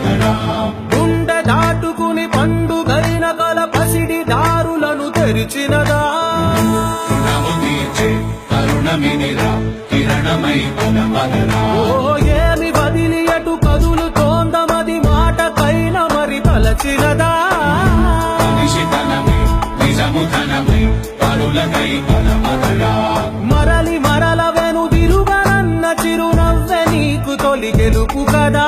పదరా. గుండె దాటుకుని పండుగైన కల పసిడి దారులను తెరిచినదా. రుణము తీర్చే కరుణమినిరా కిరణమై పదరా. ఓ ఏమి వదిలి ఎటు కదులుతోందమది మాటకైన మరి తలచినదా. మనిషితనమే నిజము ధనమే పరులకై పదరా. మరలి మరల వెనుదిరుగనన్న చిరునవ్వె నీకు తొలి గెలుపు కదా.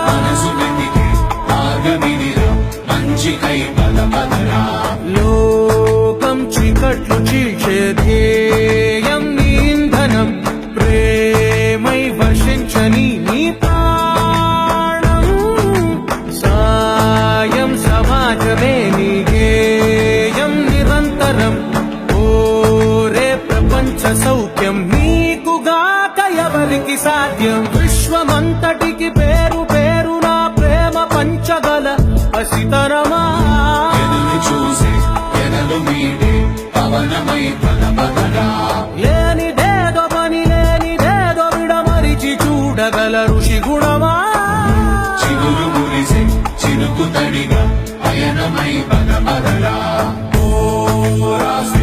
మనసు వెతికే మార్గమినిరా మంచికై పదరా. లోకం చీకట్లు చీల్చే ధ్యేయం నీ ఇంధనం ప్రేమై వర్షించని నీ ప్రాణం. సాయం సమాజమే నీ గేయం నిరంతరం. ఓరే ప్రపంచ సౌఖ్యం నీకుగాక ఎవరికి సాధ్యం. విశ్వమంతటికి పేరు పేరు నా ప్రేమ పంచగల అసితరమా. ఎదురు చూసే ఎదలు మీడే పవనమై పదరా. లేనిదేదో పని లేనిదేదో విడమరిచి చూడగల ఋషి గుణమా. చిగురు మురిసే చిరుకు తడిగా అయనమై పదరా. ఓ రాష్ట్ర